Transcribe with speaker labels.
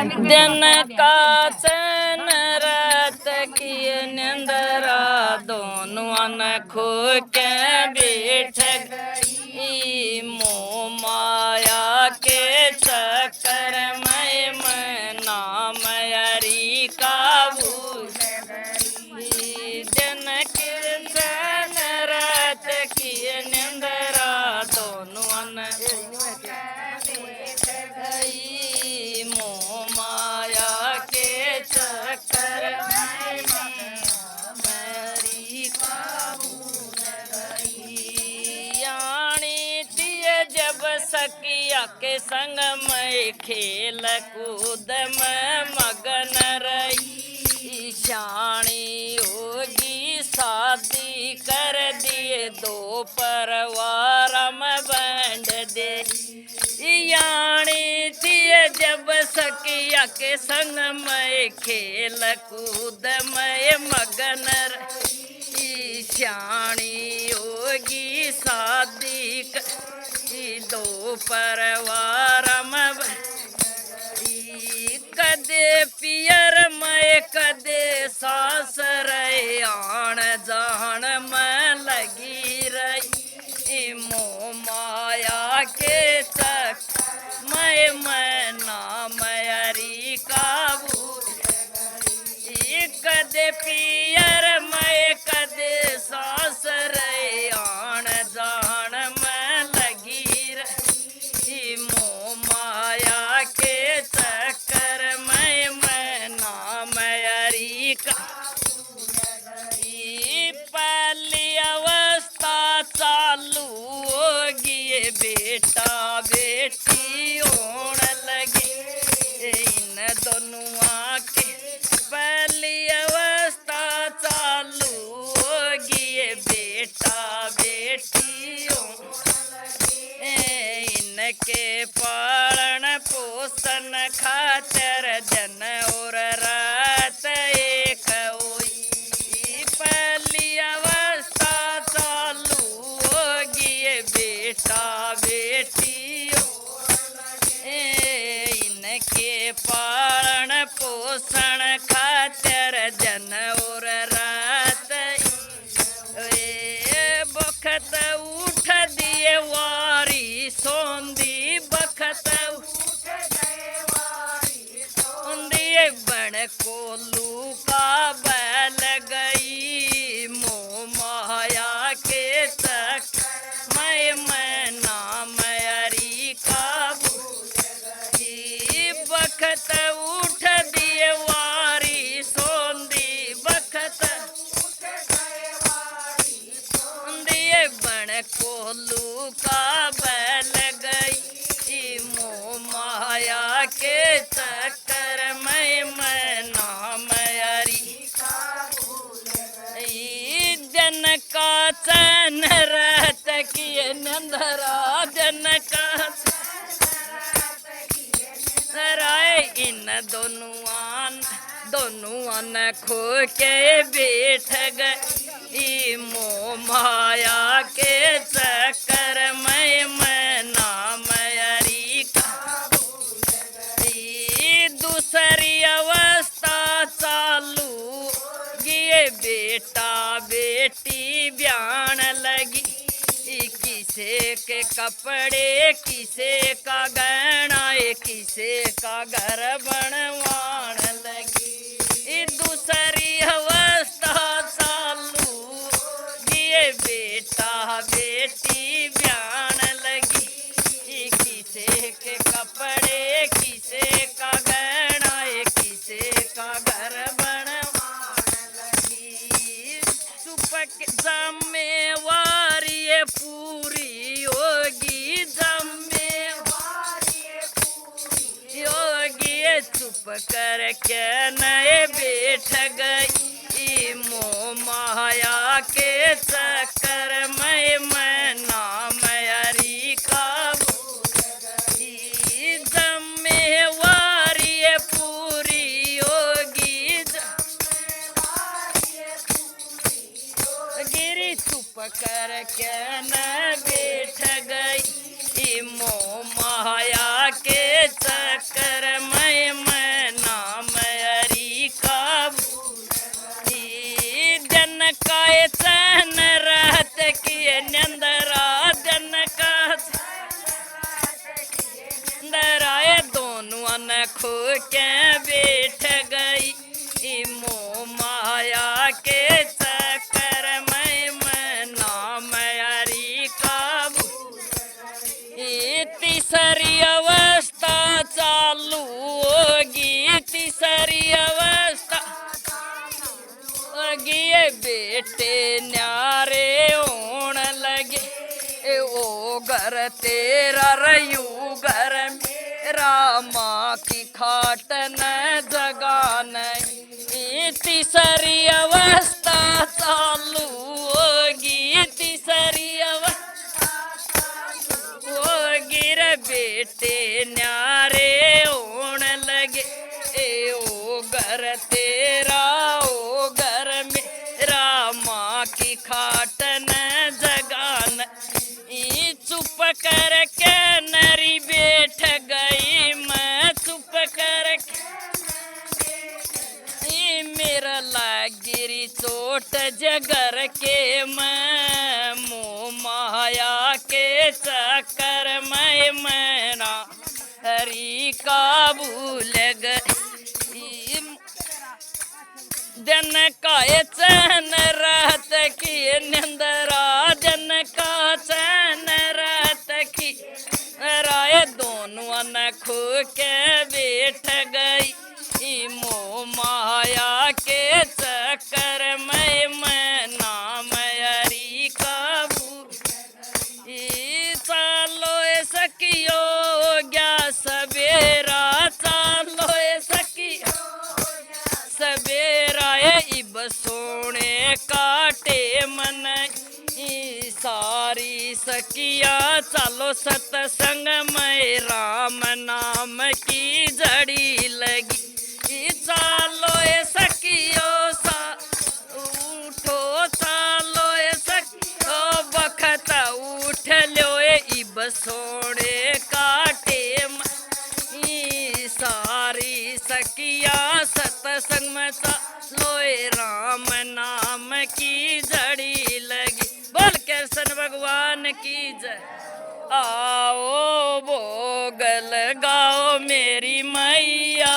Speaker 1: दिन का चैन रात की निंदरा दोनों अनखो के बैठ गई मोह माया के चक्कर में मना मयरी का भूल गई। दिन के चैन रात की निंदरा दोनों अनखो मोह माया के चक्कर में मेरी काबू यानी तिये जब सकिया के संग में खेल कूद में मगन रही शानी होगी शादी कर दिए दो परिवार में बांध दे यानी तिये जब सकिया के संग में खेल कूद में मगन रही शानी होगी शादी दो परिवार में कदे पियर में कदे सास रहे आन जान में लगी रही मोह माया के चक मैं ना मयरी काबू कदे पियर मैं कदे सास रहे आन जान में लगी रही मोह माया के चक्कर में मैं ना मयरी का पहली अवस्था चालू होगी बेटा बेटी होने लगे इन दोनों के पहली अवस्था चालू होगी बेटा बेटी इनके पालन पोषण खातर जन और रात एक हुई पहली अवस्था चालू होगी बेटा बेटी इनके पालन पोषण खातर जन और रात बखत उठ दिए वारी सोंदी बखत दिए बड़ कोलू का बैल गई मोह माया के तक मैं ना मयरी काबू बखत उठ दिए वारी सोंदी बखत दिए बण कोलू का बैल गई मोह माया के चक्कर में मैं ना मयरी जन का चैन रात की नंदरा जन का राय इन दोनों खो के बैठ गई मोह माया के चक्कर में मैं ना मयरी दूसरी अवस्था चालू गिए बेटा बेटी ब्यान लगी किसे के कपड़े किसे का गहना किसे का घर बनवान लगी दूसरी अवस्था चालू गिए बेटा बेटी ब्यान लगी किसे के कपड़े किसे का गहना किसे का घर बनवान लगी सुपक जिम्मेवारी पूरी होगी योगी चुप कर के नए बैठ गई मोह माया के चक्कर में मैं ना मयरी काबू जिम्मेवारी पूरी होगी गिरी चुप कर के न बैठ गई मोह माया के चक्कर में खो के बैठ गई मोह माया के चक्कर में नाम हरि का तीसरी अवस्था चालू होगी तीसरी अवस्था होगी बेटे न्यारे होने लगे ओ घर तेरा रयू घर मेरा माँ की खाट न जगान तीसरी अवस्था चालू होगी तीसरी अवस्था वो गिर बेटे न्यारे होने लगे ओ घर तेरा ओ घर मेरा माँ की खाट न जगान चुप करके नरी बैठ गई मैं चुप करके मेरा लागिरी चोट जगर के मैं मोह माया के चक्कर में मैना हरि का भूल गई दिन का चैन रात की निंदरा दिन का चैन रात की राय दोनों न खो के बैठ गई मोह माया के चक्कर में मैं नाम हरि का चालो सकियो गया सवेरा चालो सकियो सवेरा इब सोने काटे मन सारी सकिया चलो सत्संग में राम नाम की जड़ी लगी चालो सकियो सा उठो चालो सकियो बखत उठ लो इब सोने काटे सारी सकिया सत्संग में चालो राम नाम की जड़ी लगी बोल कृष्ण भगवान की जय आओ भोग लगाओ मेरी मैया